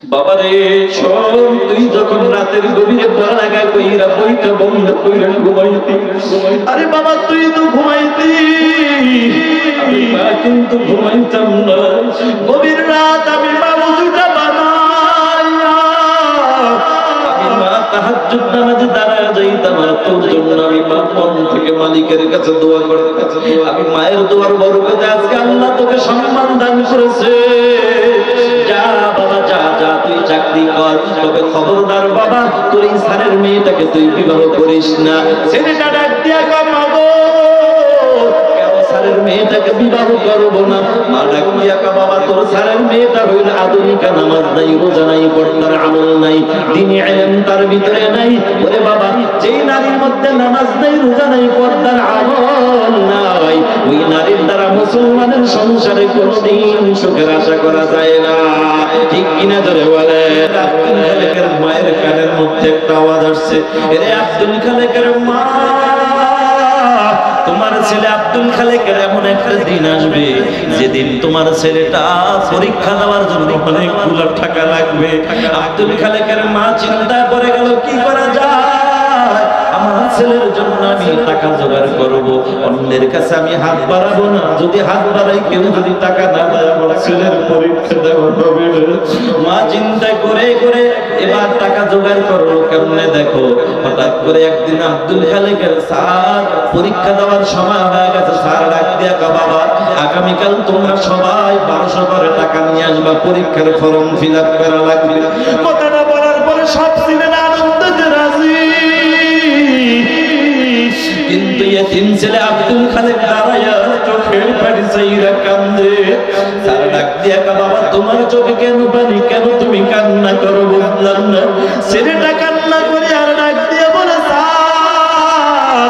বাবারে শোন, তুই যখন রাতের গভীরে পড়ালেখা কইরা বইটা বন্ধ কইরা ঘুমাইতি, আরে বাবা তুই তো ঘুমাইতি, আমি মা কিন্তু ঘুমাইতাম না। গভীর রাত আমি মা ওযুটা বানাইয়া আমি মা তাহাজ্জুদ নামাজে দাঁড়ায় যাইতাম, আর তোর জন্য আমি মা মন থেকে মালিকের কাছে দোয়া করতাম। আমি মায়ের দোয়ার বরকতে আজকে আল্লাহ তোকে সম্মান দান করেছে। যা বাবা যা যা, তুই চাকরি কর, তবে খবরদার বাবা তোর এই স্যারের মেয়েটাকে তুই বিবাহ করিস না। ছেলেটা ডাক দিয়া কামাবো, কেন স্যারের মেয়েটাকে বিবাহ করবো না? মা ডাক দিয়া বাবা তোর স্যারের মেয়েটা হইল আধুনিকা, নামাজ নাই, রোজা নাই, পর্দার আমল নাই, দ্বীনি ইলম তার ভিতরে নাই। ওরে বাবা, যেই নারীর মধ্যে নামাজ নাই, রোজা নাই, পর্দার আমল নাই, ওই নারীর দ্বারা মুসলমানের সংসারে কোনোদিন সুখের আশা করা যায় না। ঠিক কিনা ধরে বলে? আব্দুল খালেকের মায়ের কানের মধ্যে একটা আওয়াজ আসছে, এরে আব্দুল খালেকের মা, তোমার ছেলে আব্দুল খালেকের এমন একটা দিন আসবে যেদিন তোমার ছেলেটা পরীক্ষা দেওয়ার জন্য অনেকগুলো টাকা লাগবে। আব্দুল খালেকের মা চিন্তায় পড়ে গেল, কি করা যায়? আমার ছেলের জন্য আমি টাকা জোগাড় করব, অন্যের কাছে আমি হাত বাড়াবো না। যদি হাত বাড়াই, কেউ যদি টাকা না দেয়, আমার ছেলের পরীক্ষা দেওয়া হবে না। মা চিন্তা করে করে এবার টাকা জোগাড় করলো কেমনে? দেখো, হঠাৎ করে একদিন আব্দুল খালেকের স্যার পরীক্ষা দেওয়ার সময় হয়ে গেছে। স্যার ডাক দিয়া, বাবা আগামীকাল তোমরা সবাই 1200 করে টাকা নিয়ে আসবা, পরীক্ষার ফর্ম ফিল আপ করা লাগবে। কথাটা বলার পরে সব ছিলেন আনন্দে রাজি, কিন্তু এতিম ছেলে আব্দুল খালেক দাঁড়ায়া চোখের পানি চাইরা কান্দে। স্যার ডাক দিয়া, বাবা তোমার চোখে কেন পানি, কেন তুমি কান্না করো বুঝলাম না। ছেলেটা কান্না করে আর ডাক দিয়া বলে, স্যার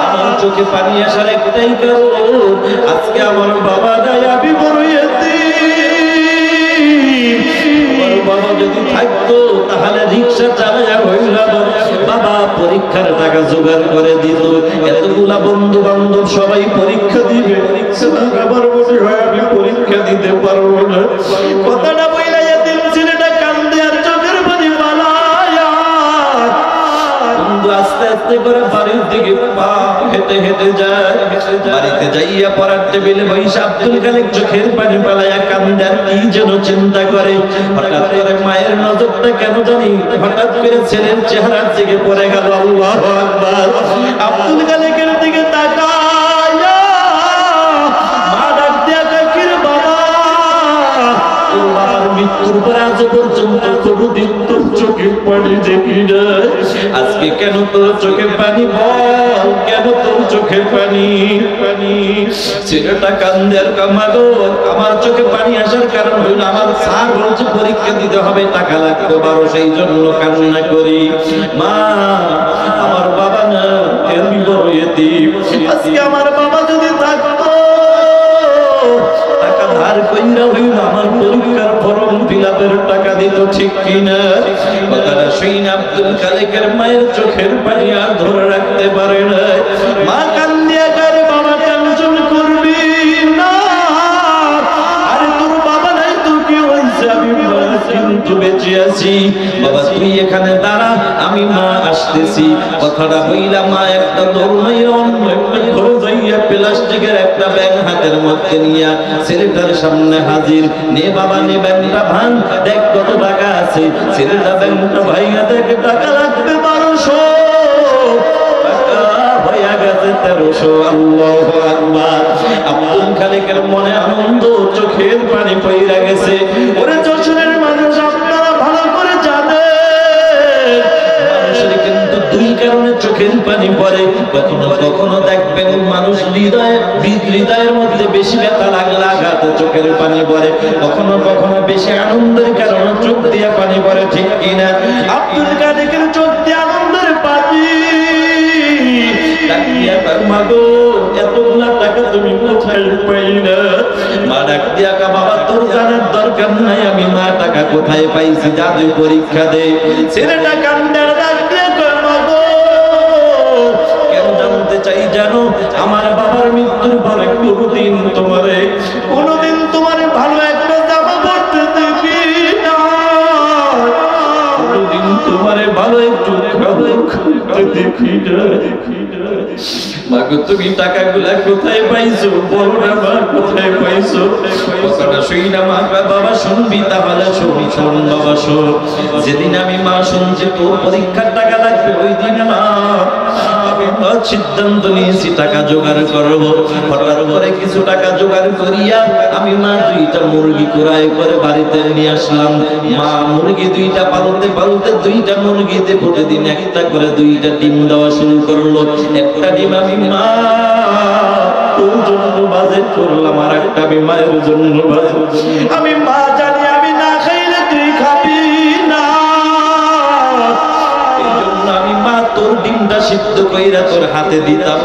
আমার চোখে পানি আসার একটাই কারণ, আজকে আমার বাবা নাই, আমি বড় এতিম। আমার বাবা যদি থাকতো তাহলে রিক্সা চালায়া হইলাম, বাবা পরীক্ষার টাকা জোগাড় করে দিত। এতগুলা বন্ধু বান্ধব সবাই পরীক্ষা দিবে, আমার মনে হয় আমি পরীক্ষা দিতে পারবো না। কথাটা বইলা এতিম ছেলেটা কান্দে আর চোখের পানি পালায়া বন্ধু আস্তে আস্তে করে বাড়ির দিকে পা হেঁটে হেঁটে যায়। বাড়িতে যাইয়া পড়ার টেবিলে বইসা আব্দুল খালেক চোখের পানি পালায়া কান্দে আর কি যেন চিন্তা করে। হঠাৎ করে মায়ের নজরটা কেন জানি হঠাৎ করে ছেলের চেহারার দিকে পড়ে গেল। আল্লাহু আকবার। আব্দুল খালেকের দিকে তাকায়া মা ডাক দিয়া কয়, বাবা তোর বাবার মৃত্যুর পর আজ পর্যন্ত কোনোদিন তোর চোখে পানি দেখি না, আজকে কেন তোর চোখে পানি? বল কেন তোর চোখে পানি? ছেলেটা কান্দে আর কামাগো, আমার চোখে পানি আসার কারণ হইল আমার স্যার বলছে পরীক্ষা দিতে হবে, টাকা লাগতো 12, সেই জন্য কান্না করি। মা আমার বাবা না, আমি বড় এতিম। আজকে আমার বাবা যদি থাকতো, টাকা ধার কইরা হইল আমার পরীক্ষার ফর্ম ফিল আপের টাকা দিত, ঠিক কিনা? কথাটা শুনে আব্দুল খালেকের মায়ের চোখের পানি আর ধরে রাখতে পারে না। মা কান্দিয়া করে, বাবা টেনশন করবি না, আরে তোর বাবা নাই, তোর কি হয়েছে? আমি মা কিন্তু বেঁচে আছি, বাবা তুই এখানে দাঁড়া, আমি মা আসতেছি। কথাটা হইলা মা একটা দৌড়াইয়া অন্য একটা ঘরে যাইয়া প্লাস্টিকের একটা ব্যাগ হাতের মধ্যে নিয়া ছেলেটার সামনে হাজির। নে বাবা নে, ব্যাগটা ভাঙ, দেখ কত টাকা আছে। ছেলেটা ব্যাগটা ভাইয়া দেখ, টাকা লাগবে 1200, টাকা হইয়া গেছে 1300। আল্লাহু আকবার। আব্দুল খালেকের মনে আনন্দ, চোখের পানি পইরা গেছে। ওরে যশোরের মানুষ, আপনারা ভালো করে জানেন মানুষের কিন্তু দুই কারণে চোখের পানি পড়ে। কখনো কখনো দেখবেন মানুষ হৃদয়ের মধ্যে বেশি ব্যথা লাগলে আঘাতে চোখের পানি পড়ে, কখনো কখনো বেশি আনন্দের কারণে চোখ দিয়ে পানি পড়ে, ঠিক কিনা? আব্দুল খালেকের চোখ দিয়ে আনন্দের পানি। মাগো এতগুলা টাকা তুমি কোথায় পাই না? মা ডাক দিয়া, বাবা তোর জানার দরকার নাই আমি মা টাকা কোথায় পাইছি, যা তুই পরীক্ষা দে। ছেলেটা কান্দে ডাক দিয়া কয়, মাগো কেন জানতে চাই জানো? আমার বাবার মৃত্যুর পরে কোনোদিন তোমারে ভালো একটা জামা পড়তে দেখি না। আমারে ভালো একটু দেখি না। মাগো তুমি টাকাগুলা কোথায় পাইছো? বলো না মা, কোথায় পাইছো? কথাটা শুই না মা। বাবা শুনবি তাহলে শুনি, শোন বাবা শোন। যেদিন আমি মা শুনছি তোর পরীক্ষার টাকা লাগবে, ওই দিন মা আমি সিদ্ধান্ত নিয়েছি টাকা জোগাড় করবো। হঠাৎ করে কিছু টাকা জোগাড় করিয়া আমি মা 2টা মুরগি ক্রয় করে বাড়িতে নিয়ে আসলাম। মা মুরগি 2টা পালতে পালতে 2টা মুরগিতে প্রতিদিন একটা করে 2টা ডিম দেওয়া শুরু করলো। একটা ডিম আমি মা তোর জন্য বাজেট করলাম, আর একটা আমি মায়ের জন্য বাজেট। আমি মা জানি আমি না খাইলে তুই খাবি না, এই জন্য আমি মা তোর ডিমটা সিদ্ধ কইরা তোর হাতে দিতাম,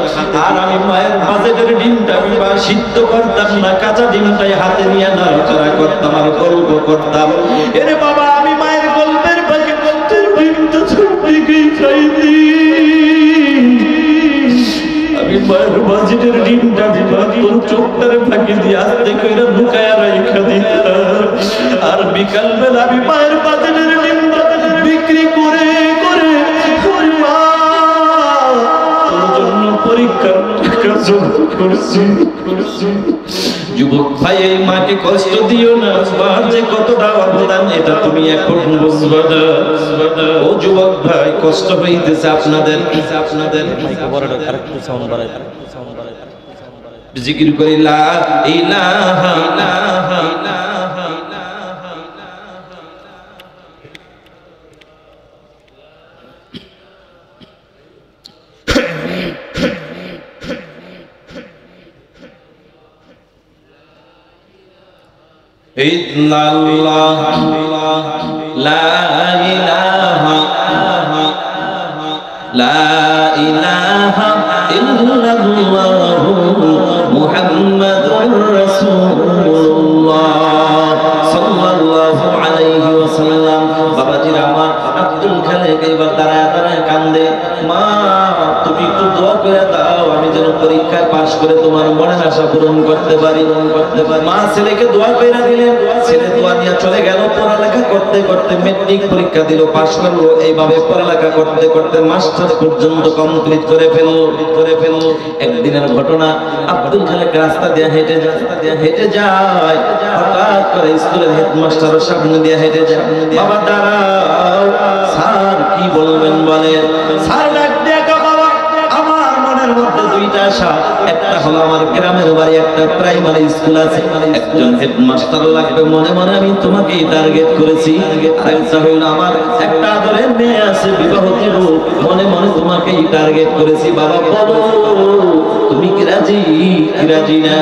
আর আমি মায়ের বাজেটের ডিমটা আমি মা সিদ্ধ করতাম না, কাঁচা ডিমটাই হাতে নিয়ে নাড়াচাড়া করতাম আর গল্প করতাম। এরে বাবা আমি মায়ের গল্পের বাকি গল্পের ডিমটা ছুটিকেই খাইতি। আমি মায়ের বাজেটের ডিমটা তোর চোখটারে ফাঁকি দিয়ে আস্তে কইরা লুকায়া রাইখা দিতাম, আর বিকাল বেলা আমি মায়ের বাজেটের ডিমটা বিক্রি করে করে মা তোর জন্য পরীক্ষার টাকা জোগাড় করছি। যুবক ভাই এই মাকে কষ্ট দিও না, মার যে কতটা অবদান এটা তুমি এখন বুঝবে না। ও যুবক ভাই কষ্ট হইতেছে আপনাদের, জিকির করি লা ইলাহা ইল্লাল্লাহ। লা ইলাহা ইল্লাল্লাহ মুহাম্মাদুর রাসূলুল্লাহ সাল্লাল্লাহু আলাইহি ওয়াসাল্লাম। বাবাজির আমার আব্দুল খালেক এবার দাঁড়ায় দাঁড়ায় কান্দে, মা তুমি একটু দোয়া করে দাও আমি যেন পরীক্ষায় পাশ করে তোমার মনের আশা পূরণ করতে পারি। মা ছেলেকে দোয়া করে দিলেন, ছেলে দোয়া নিয়ে চলে গেল। পড়ালেখা করতে করতে মেট্রিক পরীক্ষা দিল, পাশ করলো। এইভাবে পড়ালেখা করতে করতে মাস্টার্স পর্যন্ত কমপ্লিট করে ফেললো। একদিনের ঘটনা, আব্দুল খালেক রাস্তা দিয়ে হেঁটে যায়, হঠাৎ করে স্কুলের হেডমাস্টারের সামনে দিয়ে হেঁটে যায়। বাবা দাঁড়াও, স্যার কি বলবেন বলেন। স্যার ডাক দিয়ে বাবা আমার মনের মধ্যে 2টা আশা, একটা হলো আমার গ্রামের বাড়ি একটা প্রাইমারি স্কুল আছে, একজন হেডমাস্টার লাগবে, মনে মনে আমি তোমাকেই টার্গেট করেছি। আরেকটা হলো আমার একটা আদরের মেয়ে আছে, বিবাহ দিব, মনে মনে তোমাকেই টার্গেট করেছি। বাবা বলো তুমি কি রাজি না?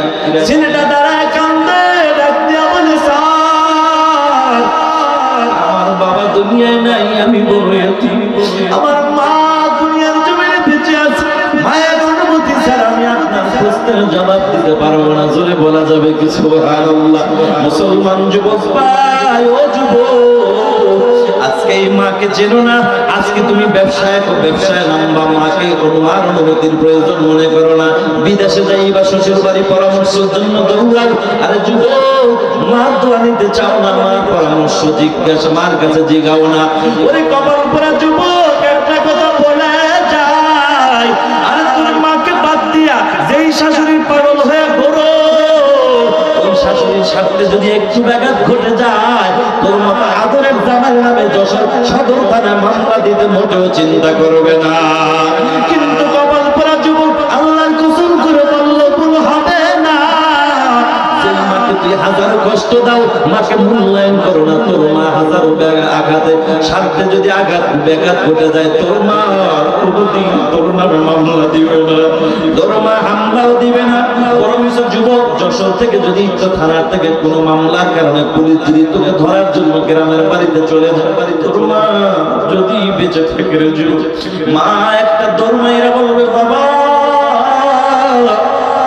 ছেলেটা দাঁড়ায় কান্দে, ডাক দিয়া বলে স্যার আমার বাবা দুনিয়ায় নাই, আমি বড় এতিম, আমার মা দুনিয়ার জমিনে বেঁচে আছে, মায়ের অনুমতি ছাড়া আমি আপনার প্রশ্নের জবাব দিতে পারবো না। জোরে বলা যাবে কি সুবহানাল্লাহ? মুসলমান যুবক ভাই, ও যুবক আজকে এই মাকে চেনো না, আজকে তুমি ব্যবসায় নামবা, মাকে অনুমান অনুমতির প্রয়োজন মনে করো না। বিদেশে যাই বা শ্বশুর বাড়ি পরামর্শের জন্য দৌড়াও। আরে যুবক মার দোয়া নিতে চাও না, মার পরামর্শ জিজ্ঞাসা মার কাছে জিগাও না। ওরে কপাল পরা যুবক একটা কথা বলে যায়, আরে তোর মাকে বাদ দিয়া যেই শাশুড়ির পাগল হয়ে ঘোরো, ওই শাশুড়ির সাথে যদি একটু ব্যাঘাত ঘটে যায়, তোর মতো আদরের জামাই নামে যশোর সদর থানা মামলা দিতে মোটেও চিন্তা করবে না। কিন্তু কপাল পরা যুবক আল্লাহর কসম করে বলল ভুল হবে না। যে মাকে তুই হাজার কষ্ট দাও, মাকে মূল্যায়ন করো না, তোর মা হাজারো আঘাতে স্বার্থে যদি ব্যাঘাত ঘটে যায়, তোর মা কোনোদিন তোর নামে মামলা দিবে না, তোর মা হামলাও দিবে না। বরঞ্চ যুবক যশোর থেকে যদি থানার থেকে কোনো মামলার কারণে পুলিশ যদি তোকে ধরার জন্য গ্রামের বাড়িতে চলে যায়, তোর মা যদি বেঁচে থাকে রে যুবক, মা একটা দরমাইরা বলবে বাবা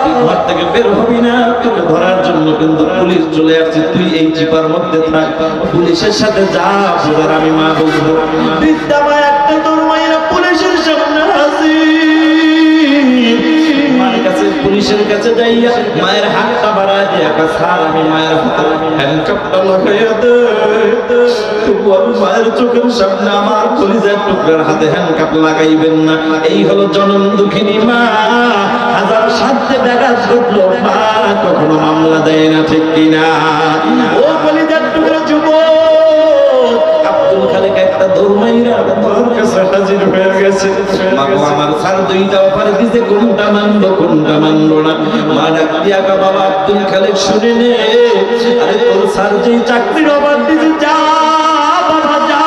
তুই ঘর থেকে বের হবি না, তোকে ধরার জন্য কিন্তু পুলিশ চলে আসছে, তুই এই চিপার মধ্যে থাক, পুলিশের সাথে যা বুঝার আমি মা বলবো। বৃদ্ধা মা একটা দরমাইরা পুলিশের সামনে হাজির, মায়ের কাছে পুলিশের কাছে যাইয়া মায়ের হাতটা বাড়ায় একা স্যার আমি মায়ের হাতে হ্যান্ডকাপটা লাগাইয়া দে, তবু আমি মায়ের চোখের সামনে আমার কলিজার টুকরার হাতে হ্যান্ডকাপ লাগাইবেন না। এই হলো জনম দুঃখিনী মা। হাজার সাধ্যে ব্যাঘাত ঘটলো, মা কখনো মামলা দেয় না, ঠিক কিনা? ও কলিজার টুকরা যুবক, আব্দুল খালেক একটা দৌড়াইরা তোমার কাছে হাজির হয়ে গেছে। মা গো, আমার স্যার দুইটা অফার দিছে, কোনটা মানবো কোনটা মানবো না। মা ডাক দিয়া গো, বাবা আব্দুল খালেক শুনে নে, আরে তোর স্যার যে চাকরির অফার দিছে, যা বাবা যা,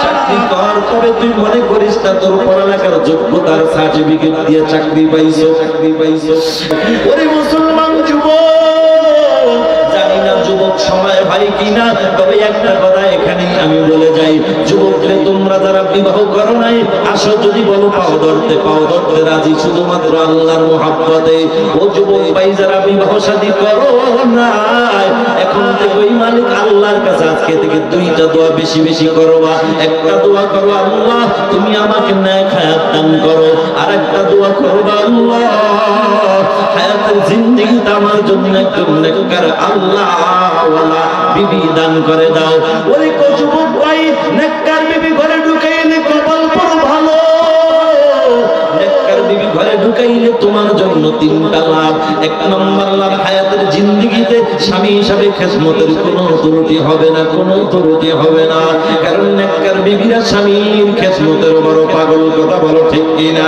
চাকরি কর। তবে তুই মনে করিস না তোর পড়ালেখার যোগ্যতার সার্টিফিকেট দিয়ে চাকরি পাইছো, চাকরি পাইছো। ওরে মুসলমান যুবক, জানি না যুবক সময় হয় কিনা, তবে একটা কথা এখানেই আমি বলে যাই, যুবকরে তোমরা যারা বিবাহ করো নাই, আসো যদি বলো পাও ধরতে রাজি, শুধুমাত্র আল্লাহর মুহাব্বতে। ও যুবক ভাই যারা বিবাহ শাদী করো নাই, এখন থেকে ওই মালিক আল্লাহর কাছে আজকে থেকে দুইটা দোয়া বেশি বেশি করবা। একটা দোয়া করো, আল্লাহ তুমি আমাকে নেক হায়াত দান করো। আর একটা দোয়া করবা, আল্লাহ হায়াতের জিন্দেগিতে আমার জন্য একজন নেককার আল্লাহ ওয়ালা বিবি দান করে দাও। ওরে কো যুবক ভাই, নেককার বিবি ঘরে ঢুকাইলে কপাল বড় ভালো। নেককার বিবি ঘরে ঢুকাইলে তোমার জন্য তিনটা লাভ। এক নম্বর লাভ, হায়াতের জিন্দেগিতে স্বামী হিসাবে খেদমতের কোনো ত্রুটি হবে না, কোনো ত্রুটি হবে না। কারণ নেককার বিবিরা স্বামীর খেদমতের বড় পাগল, কথা বলো ঠিক কিনা?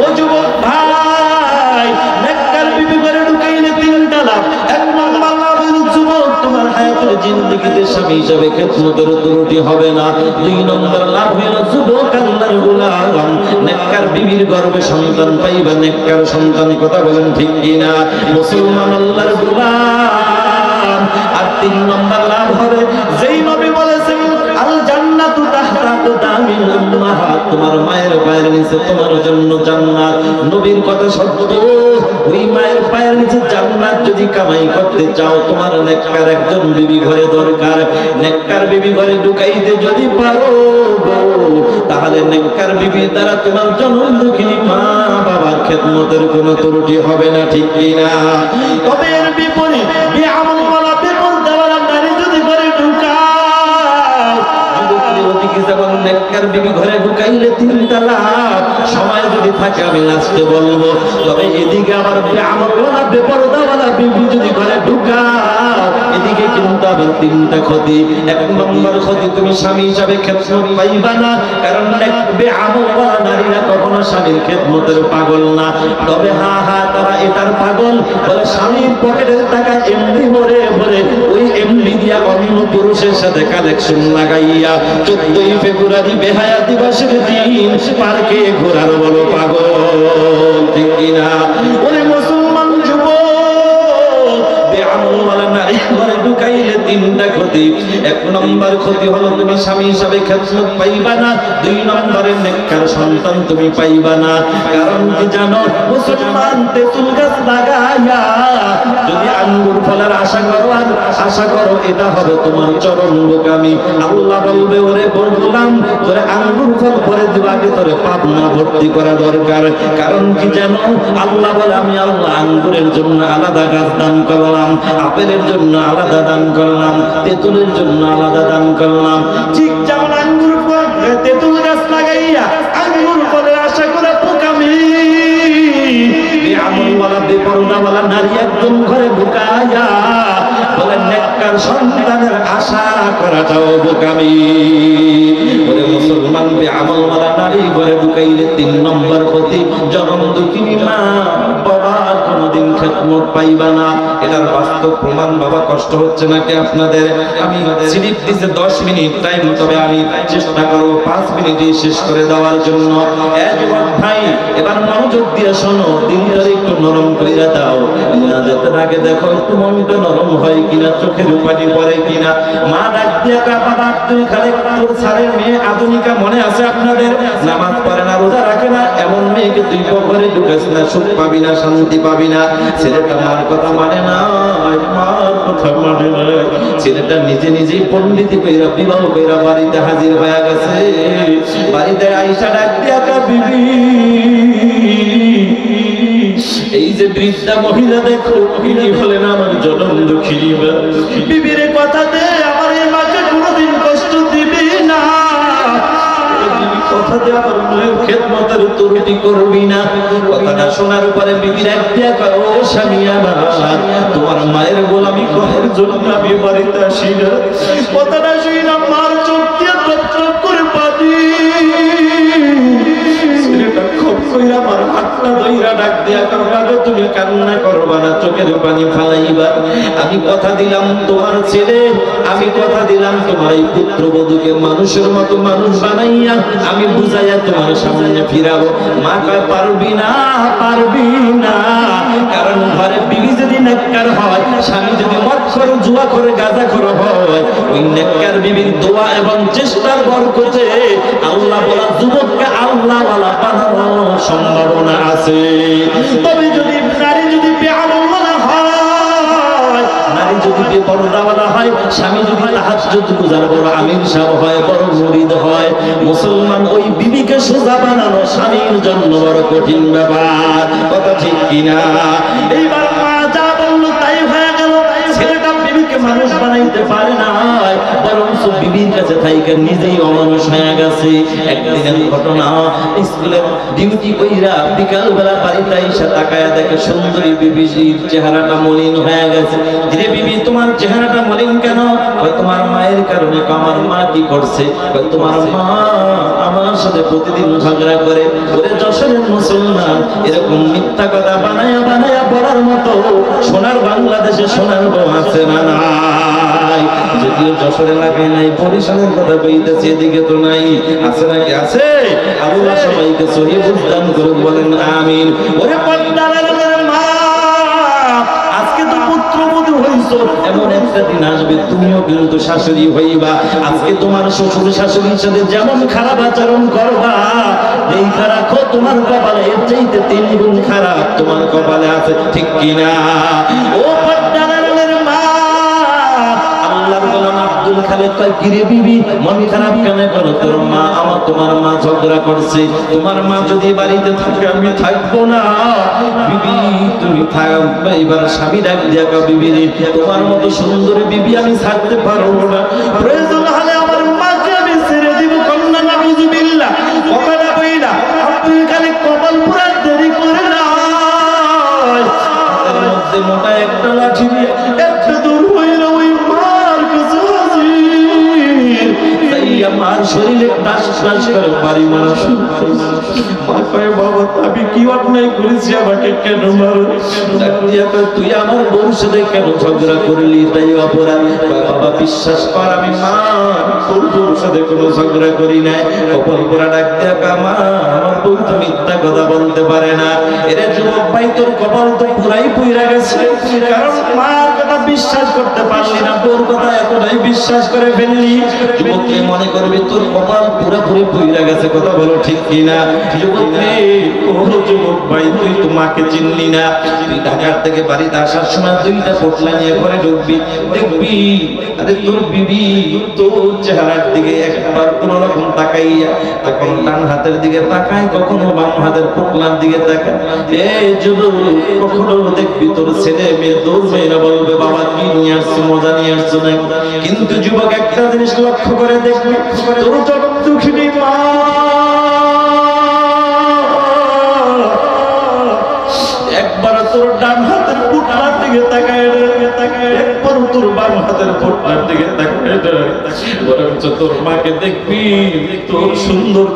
ও যুবক ভাই, নেককার বিবি ঘরে ঢুকাইলে তিনটা লাভ। এক নম্বর লাভ হলো যুবক, তোমার হায়াতের জিন্দেগিতে স্বামী হিসাবে খেদমতের ত্রুটি হবে না। দুই নম্বর লাভ হলো যুবক আল্লাহর গোলাম, নেককার বিবির গর্ভে সন্তান পাইবা, নেককার সন্তান, কথা বলেন ঠিক কিনা? মুসলমান আল্লাহর গোলাম। আর তিন নম্বর লাভ হবে, যেই নবী বলেছেন আল জান্নাতু তাহতা আকদামিল উম্মাহাত, তোমার মায়ের পায়ের নিচে তোমার জন্য জান্নাত। নবীর কথা সত্য, ওই মায়ের পায়ের নিচে জান্নাত যদি কামাই করতে চাও, তোমার নেককার একজন বিবি ঘরে দরকার। নেককার বিবি ঘরে ঢুকাইতে যদি পারো, তাহলে নেককার বিবির দ্বারা তোমার জনম দুঃখিনী মা বাবার খেদমতের কোনো ত্রুটি হবে না, ঠিক কিনা? তবে এর বিপরীত, বেআমল ওয়ালা বেপরদাওয়ালা নারী যদি ঘরে ঢুকায়, যুবকদের ওদিকে যেমন নেককার বিবি ঘরে ঢুকাইলে তিনটা লাভ, সময় যদি থাকে আমি লাস্টে বলবো। তবে এদিকে আবার বেআমল ওয়ালা বেপরদাওয়ালা বিবি যদি ঘরে ঢুকায়, এদিকে কিন্তু আবার তিনটা ক্ষতি। এক নম্বর ক্ষতি, তুমি স্বামী হিসাবে খেদমত পাইবা না, কারণ বেআমল ওয়ালা নারীরা কখনো স্বামীর খেদমতের পাগল না। তবে তারা এটার পাগল, বলে স্বামীর পকেটের টাকা এমনি ভরে ভরে ওই এমনি দিয়া অন্য পুরুষের সাথে কালেকশন লাগাইয়া 14ই ফেব্রুয়ারি বেহায়া দিবসের দিন পার্কে ঘোরার বড় পাগল, ঠিক কিনা? ওরে মুসলমান যুবক, বেআমল ওয়ালা নারী ঘরে ঢুকাইলে তিনটা ক্ষতি। এক নম্বর ক্ষতি হলো তুমি স্বামী হিসাবে খেদমত পাইবা না। দুই নম্বরে নেককার সন্তান তুমি পাইবা না। কারণ কি জানো, মুসলমান তেঁতুল গাছ লাগাইয়া যদি আঙ্গুর ফলের আশা করো, এটা হবে তোমার চরম বোকামি। আল্লাহ বলবে, ওরে বললাম তোরে আঙ্গুর ফল পরে দিব, আগে তোরে পাবনা ভর্তি করা দরকার। কারণ কি জানো, আল্লাহ বলে আমি আল্লাহ আঙ্গুরের জন্য আলাদা গাছ দান করলাম, আপেলের জন্য আলাদা দান করলাম, তেঁতুলের জন্য আলাদা দান করলাম। ঠিক যেমন আঙ্গুর ফল তেঁতুল গাছ লাগাইয়া আঙ্গুর ফলের আশা করে বোকামি, বেআমল ওয়ালা বেপরদাওয়ালা নারী একদম ঘরে ঢুকাইয়া বলে নেককার সন্তানের আশা করাটাও বোকামি। বলে মুসলমান বেআমল ওয়ালা নারী ঘরে ঢুকাইলে তিন নম্বর ক্ষতি, জনম দুঃখিনী মা বাবার কোনোদিন খেদমত পাইবা না। এটার বাস্তব প্রমাণ। বাবা কষ্ট হচ্ছে নাকি আপনাদের? আমি স্লিপ দিতে 10 মিনিট টাইম, তবে আমি চেষ্টা করব 5 মিনিটে শেষ করে দেওয়ার জন্য। যুবক ভাই, এবার মনোযোগ দিয়ে শোনো, দিনটা একটু নরম করে দাও। নাজাতের আগে দেখো একটু মনটা নরম হয় কিনা, চোখের পানি পড়ে কিনা। মা ডাক দিয়া কা, বাবা আব্দুল খালেক তোর স্যারের মেয়ে আধুনিকা মনে আছে আপনাদের? নামাজ পড়ে না, রোজা রাখে না, এমন মেয়েকে তুই পরে ঢুকাস না, সুখ পাবি না, শান্তি পাবি না। ছেলেটা মার কথা মানে না, মার কথা মানে না। ছেলেটা নিজে নিজেই পণ্ডিতি কইরা বিবাহ কইরা বাড়িতে হাজির হয়ে গেছে। বাড়িতে আইসা ডাক দিয়া কা, বিবি এই যে বৃদ্ধা মহিলা দেখো, ইনি হলেন আমার জনম দুঃখিনী মা। বিবির কথা দে আমার এই মাকে কোনোদিন কষ্ট দিবি না, কথা দে আমার মায়ের খেদমতের ত্রুটি করবি না। কথাটা শোনার পরে বিবির একটা কয়, ও স্বামী আমার, তোমার মায়ের গোলামি করার জন্য আমি বাড়িতে আসি না। কথাটা শুই না মার চোখ দিয়ে টপ টপ করে পানি, ছেলেটা খুব কইরা আমার হাতটা ধইরা ডাক দিয়া কাঁদো, তুমি কান্না করবা না, চোখের পানি ফালাইবা। আমি কথা দিলাম তোমার ছেলে, আমি কথা দিলাম তোমার এই পুত্রবধূকে মানুষের মতো মানুষ বানাইয়া আমি বুঝাইয়া তোমার সামনে ফিরাবো। মা কয় পারবি না, পারবি না, কারণ ঘরে বিবি যদি নেককার হয়, স্বামী যদি মদ করে জুয়া করে গাঁজা করে হয়, ওই নেককার বিবির দোয়া এবং চেষ্টার বরকতে আল্লাহ বলা যুবককে আল্লাহ ওয়ালা বানানোর সম্ভাবনা আছে। তবে যদি নারী যদি বেআমলা হয়, নারী যদি বেপরদাওয়ালা হয়, স্বামী যদি তাহাজ্জুদ গুজার বড় আমির সাহেব হয়, বড় মুরিদ হয়, মুসলমান ওই বিবিকে সোজা বানানো স্বামীর জন্য বড় কঠিন ব্যাপার। কথা ঠিক কিনা? এইবার মা যা বললো তাই হয়ে গেল। ছেলেটা বিবিকে মানুষ বানাইতে পারে না, বরং বিবির কাছে থাইকা নিজেই অমানুষ হয়ে গেছে। একদিনের ঘটনা, স্কুলের ডিউটি কইরা বিকাল বেলা বাড়িতে এসে তাকায়া দেখে সুন্দরী বিবির চেহারাটা মলিন হয়ে গেছে। ধীরে বিবি তোমার চেহারাটা মলিন কেন? তোমার মায়ের কারণে। আমার মা কি করছে? তোমার মা আমার সাথে প্রতিদিন ঝগড়া করে। ওরে যশোরের মুসলমান, এরকম মিথ্যা কথা বানায়া বানায়া বলার মতো সোনার বাংলাদেশে সোনার বউ আছে না নাই? যদিও যশোরে লাগে নাই, বরিশালের কথা কইতেছে, এদিকে তো নাই। আছে নাকি? আছে। আল্লাহ সবাইকে সহি বুঝদান করুক, বলেন আমিন। ওরে পদ্মার মা, আজকে তো পুত্রবধূ হইছো, এমন একটা দিন আসবে তুমিও কিন্তু শাশুড়ি হইবা। আজকে তোমার শ্বশুর শাশুড়ির সাথে যেমন খারাপ আচরণ করবা, এই খারাপ তোমার কপালে এর চাইতে 3 গুণ খারাপ তোমার কপালে আছে, ঠিক কিনা? ও পদ্মার মা, আল্লাহর গোলাম আব্দুল খালেক কয়, কিরে বিবি মন খারাপ কেন করো? তোর মা আমার তোমার মা ঝগড়া করছে, তোমার মা যদি বাড়িতে থাকে আমি থাকবো না। বিবি তুমি থাকবে। এবার স্বামী ডাক দিয়া কয়, বিবি রে, তোমার মতো সুন্দরী বিবি আমি ছাড়তে পারবো না, প্রয়োজন হলে আমার মাকে আমি ছেড়ে দিব। কন্যা নাউজুবিল্লাহ। কথাটা কইলা আব্দুল খালেক কপাল পুরা দেরি করে না, হাতের মধ্যে মোটা একটা লাঠি দিয়ে একটা দূর হইল ওই মার কাছে হাজির। তাইয়া মার শরীরে টাস টাস করে বাড়ি মারা শুরু করে। মা কয়, বাবা আমি কি অন্যায় করেছি, আমাকে কেন মারো? ডাক দিয়া কয়, তুই আমার বউর সাথে কেন ঝগড়া করলি, তাই অপরাধ? কয়, বাবা বিশ্বাস কর আমি মা তোর বউর সাথে কোনো ঝগড়া করি নাই। কপাল পোড়া ডাক দিয়া কয়, মা আমার বউ তো মিথ্যা কথা বলতে পারে না। এরে যুবক ভাই, তোর কপাল তো পুরাই পুইরা গেছে, কারণ মার কথা বিশ্বাস করতে পারলি না, বউর কথা এতটাই বিশ্বাস করে ফেললি। যুবক মনে করবি তোর কপাল পুরোপুরি পুইরা গেছে। কথা বলো ঠিক কিনা? যুবক রে, ও যুবক ভাই, তুই তো মাকে চিনলি না। তুই ঢাকার থেকে বাড়িতে আসার সময় 2টা পোটলা নিয়ে ঘরে ঢুকবি, দেখবি আরে তোর বিবি তোর চেহারার দিকে একবার কোনো রকম তাকাইয়া, কখনো ডান হাতের দিকে তাকায়, কখনো বাম হাতের পোটলার দিকে তাকায়। এ যুবক, কখনো দেখবি তোর ছেলে মেয়ে দৌড় মেয়েরা বলবে, বাবা কি নিয়ে আসছো, মজা নিয়ে আসছো না। কিন্তু যুবক একটা জিনিস লক্ষ্য করে দেখবি, তোর যখন দুঃখিনী মা একবার তোর ডান হাতের পোটলার দিকে তাকায়, একবার তোর বাম হাতের পোটলার দিকে তাকায়, বরঞ্চ তোর মাকে দেখবি তোর সুন্দর